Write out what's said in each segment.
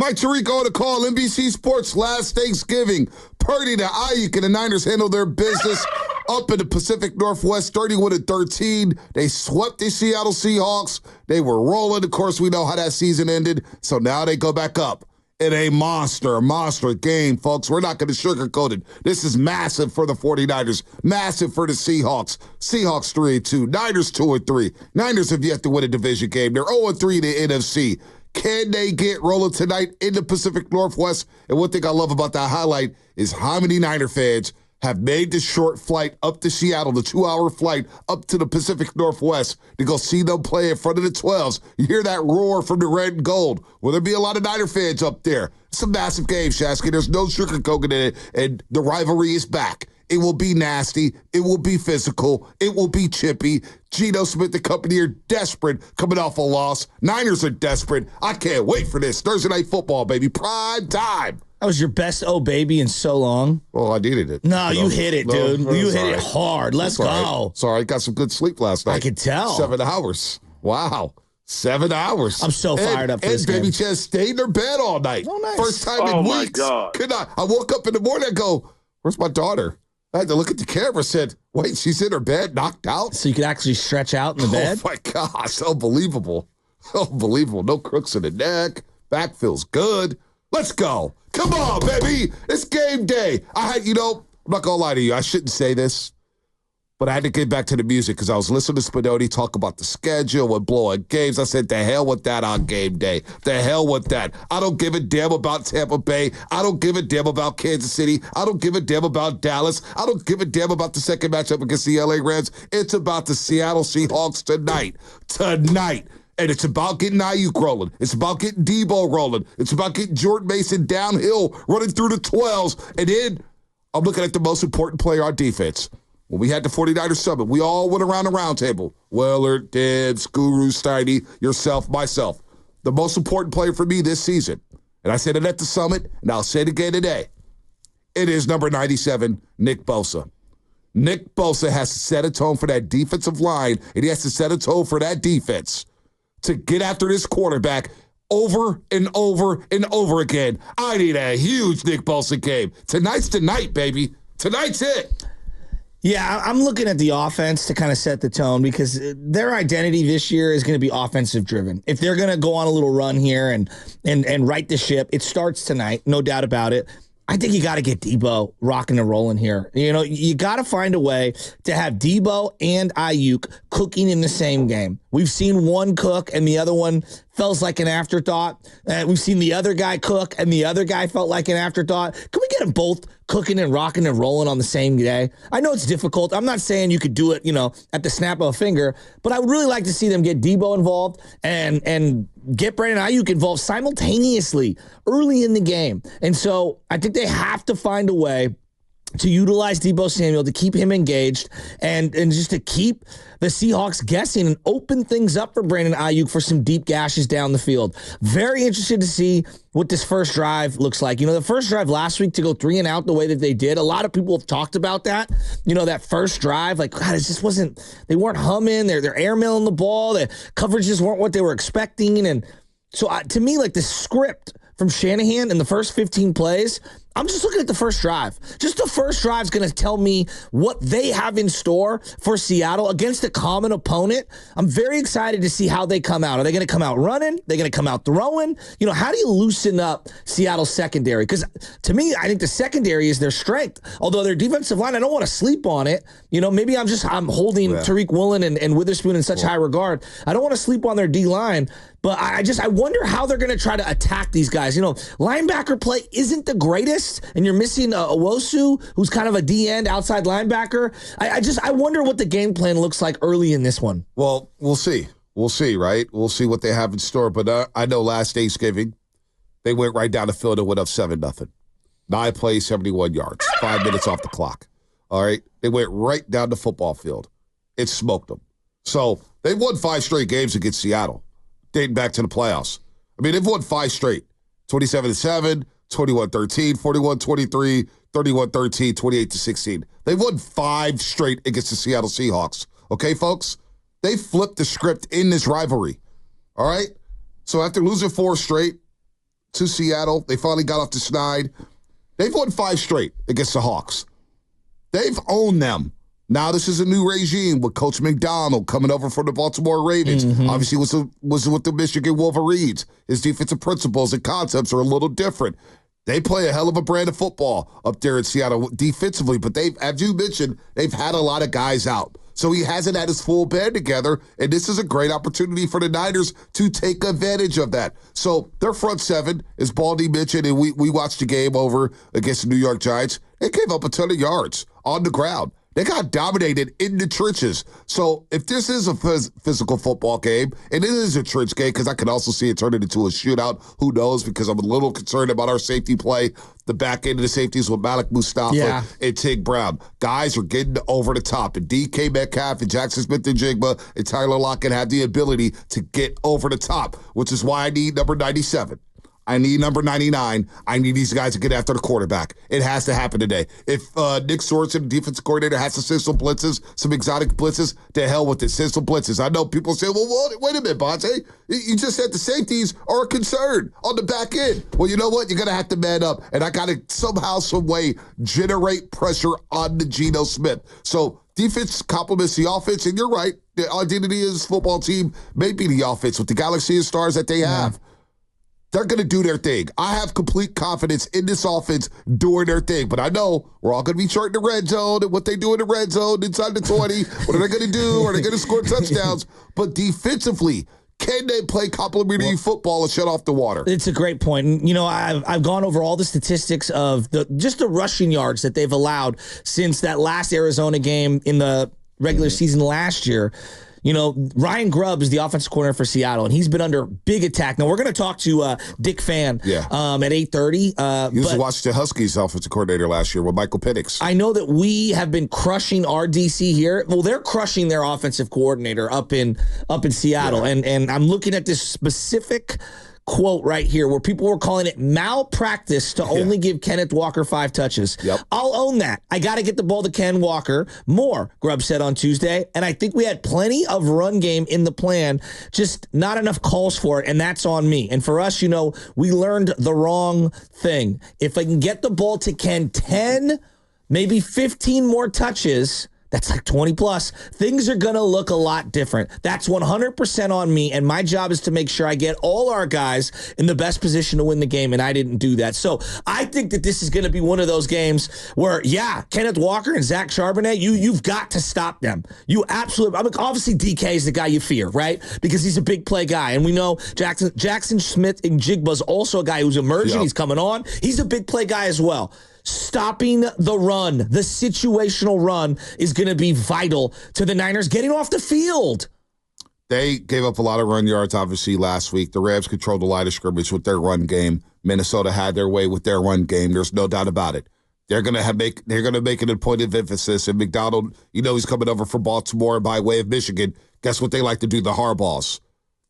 Mike Tirico on the call, NBC Sports last Thanksgiving. Purdy to Ayuk and the Niners handled their business up in the Pacific Northwest, 31-13. They swept the Seattle Seahawks. They were rolling. Of course, we know how that season ended. So now they go back up in a monster game, folks. We're not going to sugarcoat it. This is massive for the 49ers, massive for the Seahawks. Seahawks 3-2, Niners 2-3. Niners have yet to win a division game. They're 0-3 in the NFC. Can they get rolling tonight in the Pacific Northwest? And one thing I love about that highlight is how many Niner fans have made the short flight up to Seattle, the 2-hour flight up to the Pacific Northwest to go see them play in front of the 12s. You hear that roar from the red and gold. Will there be a lot of Niner fans up there? It's a massive game, Shasky. There's no sugarcoating in it, and the rivalry is back. It will be nasty. It will be physical. It will be chippy. Geno Smith and company are desperate coming off a loss. Niners are desperate. I can't wait for this. Thursday Night Football, baby. Prime time. That was your best "oh baby" in so long. Well, I needed it. No, you hit it, dude. You hit it hard. Let's go. Sorry, I got some good sleep last night. I could tell. 7 hours. Wow. 7 hours. I'm so fired up for this game. And Baby Chaz stayed in her bed all night. Oh, nice. First time in weeks. God. Could not. I woke up in the morning and go, where's my daughter? I had to look at the camera, said, wait, she's in her bed, knocked out? So you could actually stretch out in the bed? Oh, my gosh. Unbelievable. Unbelievable. No crooks in the neck. Back feels good. Let's go. Come on, baby. It's game day. I'm not going to lie to you. I shouldn't say this, but I had to get back to the music because I was listening to Spinoni talk about the schedule and blowing games. I said, the hell with that on game day. The hell with that. I don't give a damn about Tampa Bay. I don't give a damn about Kansas City. I don't give a damn about Dallas. I don't give a damn about the second matchup against the LA Rams. It's about the Seattle Seahawks tonight. Tonight. And it's about getting Ayuk rolling. It's about getting Debo rolling. It's about getting Jordan Mason downhill, running through the 12s. And then I'm looking at the most important player on defense. When we had the 49ers Summit, we all went around the round table. Willard, Dibs, Guru, Steiny, yourself, myself. The most important player for me this season, and I said it at the Summit, and I'll say it again today, it is number 97, Nick Bosa. Nick Bosa has to set a tone for that defensive line, and he has to set a tone for that defense to get after this quarterback over and over and over again. I need a huge Nick Bosa game. Tonight's the night, baby. Tonight's it. Yeah, I'm looking at the offense to kind of set the tone because their identity this year is going to be offensive driven. If they're going to go on a little run here and right the ship, it starts tonight, no doubt about it. I think you got to get Debo rocking and rolling here. You know, you got to find a way to have Debo and Ayuk cooking in the same game. We've seen one cook and the other one feels like an afterthought. We've seen the other guy cook and the other guy felt like an afterthought. Can we get them both cooking and rocking and rolling on the same day? I know it's difficult. I'm not saying you could do it, at the snap of a finger, but I would really like to see them get Debo involved and get Brandon Ayuk involved simultaneously early in the game. And so I think they have to find a way to utilize Debo Samuel, to keep him engaged, and just to keep the Seahawks guessing and open things up for Brandon Ayuk for some deep gashes down the field. Very interested to see what this first drive looks like. The first drive last week to go 3 and out the way that they did, a lot of people have talked about that. That first drive, like, God, it just wasn't, they weren't humming. They're airmailing the ball. The coverages weren't what they were expecting. And so to me, like the script from Shanahan in the first 15 plays, I'm just looking at the first drive. Just the first drive is going to tell me what they have in store for Seattle against a common opponent. I'm very excited to see how they come out. Are they going to come out running? Are they going to come out throwing? How do you loosen up Seattle's secondary? Because to me, I think the secondary is their strength. Although their defensive line, I don't want to sleep on it. Maybe I'm holding Tariq Woolen and Witherspoon in such high regard. I don't want to sleep on their D-line. But I wonder how they're going to try to attack these guys. Linebacker play isn't the greatest, and you're missing Owosu, who's kind of a D-end outside linebacker. I wonder what the game plan looks like early in this one. Well, we'll see. We'll see, right? We'll see what they have in store. But I know last Thanksgiving, they went right down the field and went up 7-0. 9 plays, 71 yards, 5 minutes off the clock. All right? They went right down the football field. It smoked them. So they won 5 straight games against Seattle, dating back to the playoffs. I mean, they've won 5 straight. 27-7, 21-13, 41-23, 31-13, 28-16. They've won 5 straight against the Seattle Seahawks. Okay, folks? They flipped the script in this rivalry. All right? So after losing 4 straight, to Seattle. They finally got off the schneid. They've won 5 straight against the Hawks. They've owned them. Now this is a new regime with Coach McDonald coming over from the Baltimore Ravens. Obviously was with the Michigan Wolverines. His defensive principles and concepts are a little different. They play a hell of a brand of football up there in Seattle defensively, but they've, as you mentioned, they've had a lot of guys out. So he hasn't had his full band together, and this is a great opportunity for the Niners to take advantage of that. So their front seven, as Baldy mentioned, and we watched the game over against the New York Giants. They gave up a ton of yards on the ground. They got dominated in the trenches. So if this is a physical football game, and it is a trench game, because I can also see it turning into a shootout, who knows, because I'm a little concerned about our safety play. The back end of the safeties with Malik Mustafa and Tig Brown. Guys are getting over the top. And DK Metcalf and Jackson Smith-Njigba and Tyler Lockett have the ability to get over the top, which is why I need number 97. I need number 99. I need these guys to get after the quarterback. It has to happen today. If Nick Sorensen, the defensive coordinator, has to send some blitzes, some exotic blitzes, to hell with it. Send some blitzes. I know people say, well, wait a minute, Bonte. You just said the safeties are a concern on the back end. Well, you know what? You're going to have to man up. And I got to somehow, some way, generate pressure on the Geno Smith. So defense complements the offense. And you're right. The identity of this football team may be the offense with the galaxy of stars that they have. They're going to do their thing. I have complete confidence in this offense doing their thing. But I know we're all going to be short in the red zone and what they do in the red zone inside the 20. What are they going to do? Are they going to score touchdowns? But defensively, can they play complementary football and shut off the water? It's a great point. And, you know, I've gone over all the statistics of just the rushing yards that they've allowed since that last Arizona game in the regular season last year. You know, Ryan Grubb is the offensive coordinator for Seattle, and he's been under big attack. Now, we're going to talk to Dick Fan at 8:30. He was the Washington Huskies offensive coordinator last year with Michael Penix. I know that we have been crushing our DC here. Well, they're crushing their offensive coordinator up in Seattle, and I'm looking at this specific quote right here where people were calling it malpractice to only give Kenneth Walker 5 touches. I'll own that. I got to get the ball to Ken Walker more, Grubb said on Tuesday. And I think we had plenty of run game in the plan, just not enough calls for it. And that's on me. And for us, you know, we learned the wrong thing. If I can get the ball to Ken 10, maybe 15 more touches, that's like 20 plus. Things are going to look a lot different. That's 100% on me, and my job is to make sure I get all our guys in the best position to win the game, and I didn't do that. So I think that this is going to be one of those games where, Kenneth Walker and Zach Charbonnet, you've got to stop them. You absolutely. I mean, obviously, DK is the guy you fear, right? Because he's a big play guy, and we know Jackson Smith and Jigba is also a guy who's emerging. He's coming on. He's a big play guy as well. Stopping the run, the situational run, is going to be vital to the Niners getting off the field. They gave up a lot of run yards, obviously, last week. The Rams controlled the line of scrimmage with their run game. Minnesota had their way with their run game. There's no doubt about it. They're going to make it a point of emphasis. And McDonald, you know, he's coming over from Baltimore by way of Michigan. Guess what they like to do? The Harbaughs.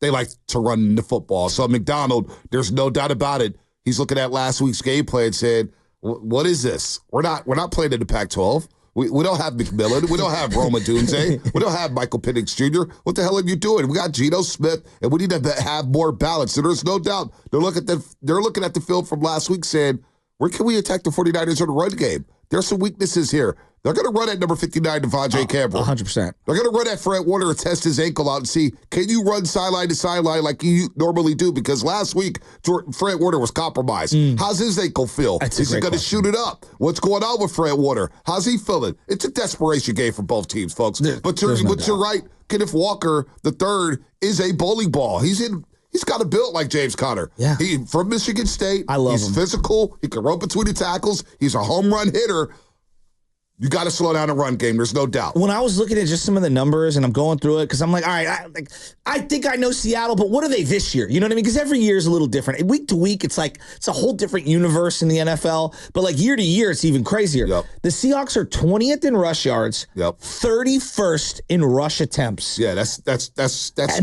They like to run the football. So McDonald, there's no doubt about it. He's looking at last week's gameplay and said, what is this? We're not playing in the Pac-12. We don't have McMillan. We don't have Roma Dunze. We don't have Michael Penix Jr. What the hell are you doing? We got Geno Smith, and we need to have more balance. So there's no doubt. They're looking at the film from last week saying, where can we attack the 49ers in the run game? There's some weaknesses here. They're going to run at number 59, Devontae Campbell. 100%. They're going to run at Fred Warner and test his ankle out and see, can you run sideline to sideline like you normally do? Because last week, Fred Warner was compromised. How's his ankle feel? Is he going to shoot it up? What's going on with Fred Warner? How's he feeling? It's a desperation game for both teams, folks. But you're right. Kenneth Walker, the third, is a bowling ball. He's got a build like James Conner. Yeah. He from Michigan State. I love him. He's physical. He can run between the tackles. He's a home run hitter. You got to slow down the run game. There's no doubt. When I was looking at just some of the numbers and I'm going through it, because I'm like, all right, I think I know Seattle, but what are they this year? You know what I mean? Because every year is a little different. Week to week, it's a whole different universe in the NFL. But like year to year, it's even crazier. The Seahawks are 20th in rush yards, 31st in rush attempts. Yeah, that's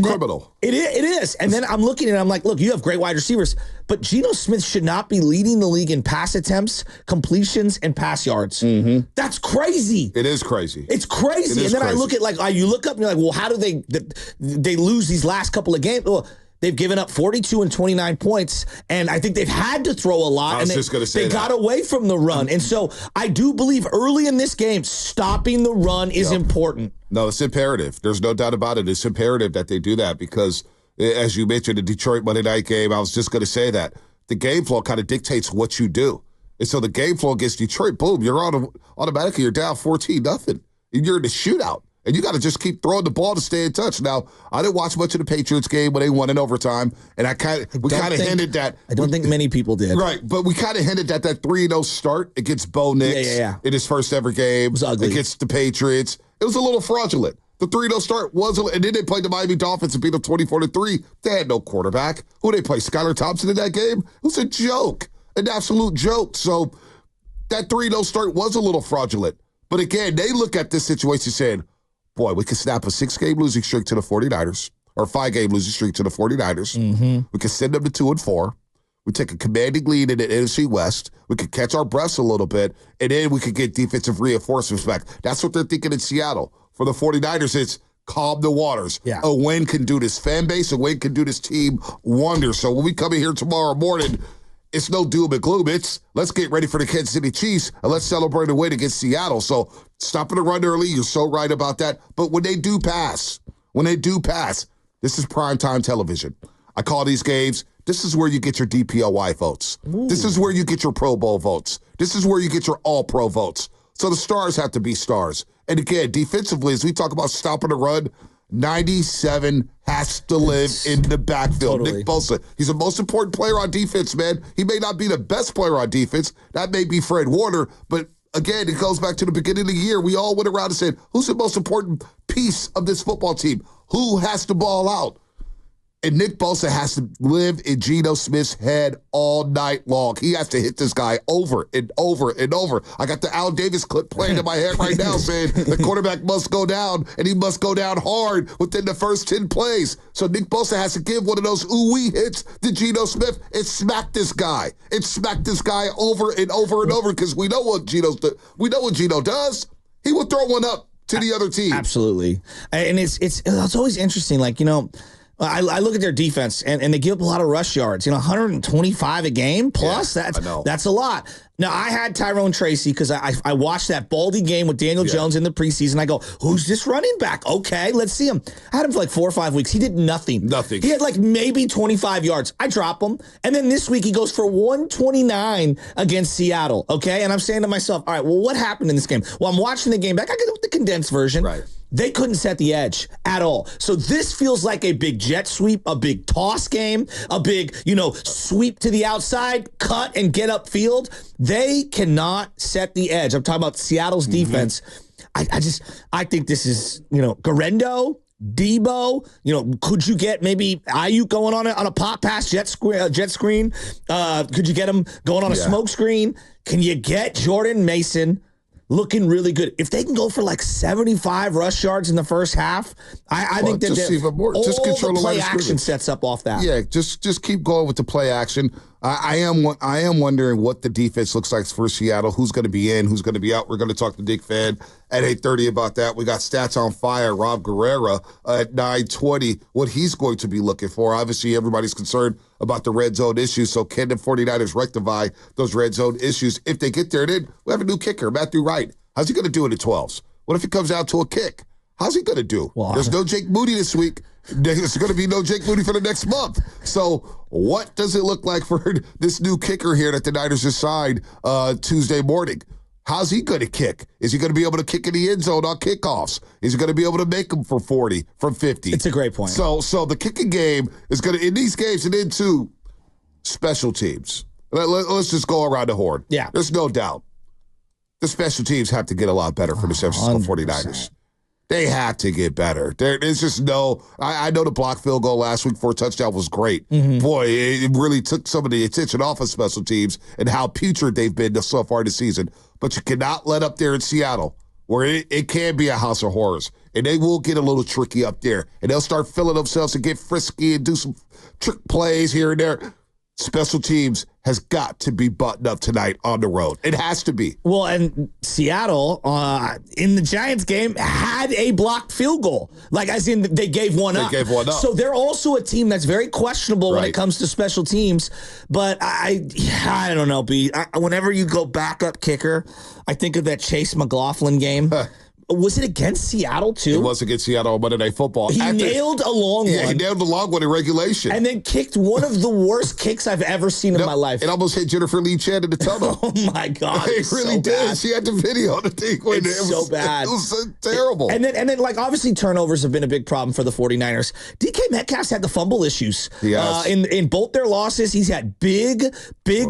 criminal. It is. And then I'm looking at it, I'm like, look, you have great wide receivers, but Geno Smith should not be leading the league in pass attempts, completions, and pass yards. That's crazy. It is crazy. It's crazy. And then I look at you look up and you're like, well, how do they lose these last couple of games? Well, They've given up 42 and 29 points, and I think they've had to throw a lot. I was just going to say they got away from the run. And so I do believe early in this game, stopping the run is important. No, it's imperative. There's no doubt about it. It's imperative that they do that because, as you mentioned, the Detroit Monday night game, I was just going to say that. The game flow kind of dictates what you do. And so the game flow against Detroit, boom, you're automatically you're down 14-0. And you're in the shootout. And you got to just keep throwing the ball to stay in touch. Now, I didn't watch much of the Patriots game when they won in overtime, and we kind of hinted that. I don't think many people did. Right, but we kind of hinted that 3-0 start against Bo Nix in his first ever game against the Patriots. It was a little fraudulent. The 3-0 start and then they played the Miami Dolphins and beat them 24-3. They had no quarterback. Who they play? Skylar Thompson in that game? It was a joke, an absolute joke. So that 3-0 start was a little fraudulent. But again, they look at this situation saying, boy, we could snap a 6-game losing streak to the 49ers, or a 5-game losing streak to the 49ers. Mm-hmm. We could send them to 2-4. We take a commanding lead in the NFC West. We could catch our breaths a little bit, and then we could get defensive reinforcements back. That's what they're thinking in Seattle. For the 49ers, it's calm the waters. Yeah. A win can do this fan base. A win can do this team wonders. So when we come in here tomorrow morning, it's no doom and gloom. It's let's get ready for the Kansas City Chiefs and let's celebrate a win against Seattle. So stopping the run early, you're so right about that. But when they do pass, this is primetime television. I call these games, this is where you get your DPOY votes. Ooh. This is where you get your Pro Bowl votes. This is where you get your All-Pro votes. So the stars have to be stars. And again, defensively, as we talk about stopping the run, 97 has to live in the backfield. Totally. Nick Bosa, he's the most important player on defense, man. He may not be the best player on defense. That may be Fred Warner. But again, it goes back to the beginning of the year. We all went around and said, who's the most important piece of this football team? Who has to ball out? And Nick Bosa has to live in Geno Smith's head all night long. He has to hit this guy over and over and over. I got the Al Davis clip playing in my head right now saying the quarterback must go down, and he must go down hard within the first 10 plays. So Nick Bosa has to give one of those ooh-wee hits to Geno Smith and smack this guy. And smack this guy over and over and over because we know what Geno does. He will throw one up to the other team. Absolutely. And it's always interesting, like, I look at their defense, and they give up a lot of rush yards. 125 a game plus. That's a lot. Now, I had Tyrone Tracy because I watched that Baldy game with Daniel Jones in the preseason. I go, who's this running back? Okay, let's see him. I had him for like 4 or 5 weeks. He did nothing. Nothing. He had like maybe 25 yards. I drop him. And then this week he goes for 129 against Seattle. Okay, and I'm saying to myself, all right, well, what happened in this game? Well, I'm watching the game back. I get the condensed version. Right. They couldn't set the edge at all. So this feels like a big jet sweep, a big toss game, a big, sweep to the outside, cut and get upfield. They cannot set the edge. I'm talking about Seattle's defense. I think this is, Garendo, Debo, could you get maybe Ayuk going on a pop pass jet screen? Could you get him going on a smoke screen? Can you get Jordan Mason looking really good? If they can go for like 75 rush yards in the first half, I think that just even more. Just control the the play line of action scrimmage. sets up off that. Yeah, just keep going with the play action. I am wondering what the defense looks like for Seattle. Who's going to be in? Who's going to be out? We're going to talk to Dick Fan at 8:30 about that. We got Stats on Fire, Rob Guerrera at 9:20. What he's going to be looking for. Obviously, everybody's concerned about the red zone issues. So can the 49ers rectify those red zone issues if they get there? Then we have a new kicker, Matthew Wright. How's he going to do in the 12s? What if it comes out to a kick? How's he going to do? Well, there's no Jake Moody this week. There's going to be no Jake Moody for the next month. So what does it look like for this new kicker here that the Niners just signed Tuesday morning? How's he going to kick? Is he going to be able to kick in the end zone on kickoffs? Is he going to be able to make them for 40, from 50? It's a great point. So the kicking game is going to, in these games and into special teams. Let's just go around the horn. Yeah. There's no doubt. The special teams have to get a lot better for the San Francisco 49ers. They have to get better. There's just no. I know the block field goal last week for a touchdown was great. Mm-hmm. Boy, it really took some of the attention off of special teams and how putrid they've been so far this season. But you cannot let up there in Seattle, where it can be a house of horrors. And they will get a little tricky up there. And they'll start filling themselves and get frisky and do some trick plays here and there. Special teams has got to be buttoned up tonight on the road. It has to be. Well, and Seattle in the Giants game had a blocked field goal. Like, as in, they gave one up. They gave one up. So they're also a team that's very questionable when Right. it comes to special teams. But I don't know, B. Whenever you go backup kicker, I think of that Chase McLaughlin game. Was it against Seattle, too? It was against Seattle on Monday Night Football. He nailed a long one. Yeah, he nailed the long one in regulation. And then kicked one of the worst kicks I've ever seen in my life. It almost hit Jennifer Lee Chan in the tunnel. Oh, my God. It really so did. bad. She had the video. The thing when It's so bad. It was so terrible. And then, like, obviously turnovers have been a big problem for the 49ers. DK Metcalf's had the fumble issues. He has. In both their losses, he's had big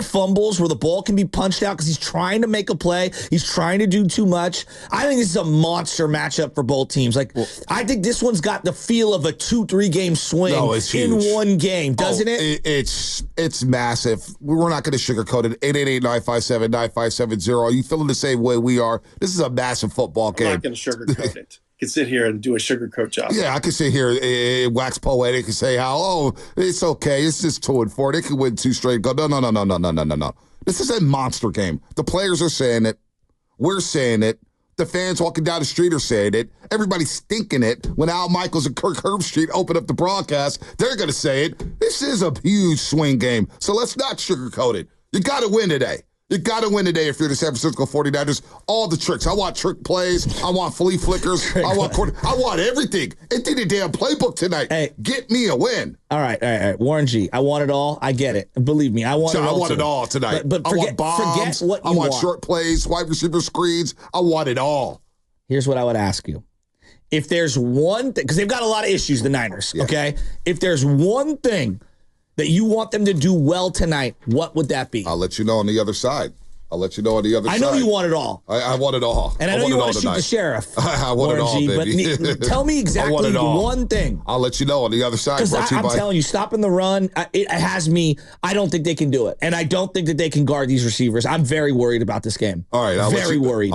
fumbles where the ball can be punched out because he's trying to make a play. He's trying to do too much. I think this is a monster matchup for both teams. Like, I think this one's got the feel of a 2-3 game swing in one game, doesn't it? It's massive. We're not going to sugarcoat it. 888-957-9570. Are you feeling the same way we are? This is a massive football game. I'm not going to sugarcoat it. I can sit here and do a sugarcoat job. Yeah, I can sit here, wax poetic, and say how, it's okay. It's just 2-4. They can win 2 straight. Go, no. This is a monster game. The players are saying it. We're saying it. The fans walking down the street are saying it. Everybody's thinking it. When Al Michaels and Kirk Herbstreit open up the broadcast, they're going to say it. This is a huge swing game, so let's not sugarcoat it. You got to win today. You got to win today if you're the San Francisco 49ers. All the tricks. I want trick plays. I want flea flickers. I want everything. It did a damn playbook tonight. Hey. Get me a win. All right. Warren G, I want it all. I get it. Believe me, I want it all. I want it all tonight. But I want bombs. Forget what you I want short plays, wide receiver screens. I want it all. Here's what I would ask you. If there's one thing, because they've got a lot of issues, the Niners, okay? If there's one thing that you want them to do well tonight, what would that be? I'll let you know on the other side. I know you want it all. I want it all. And I know you want to shoot the sheriff. I want it all, baby. But tell me exactly one thing. I'll let you know on the other side. Because I'm telling you, stopping the run, it has me. I don't think they can do it. And I don't think that they can guard these receivers. I'm very worried about this game. All right. Very worried.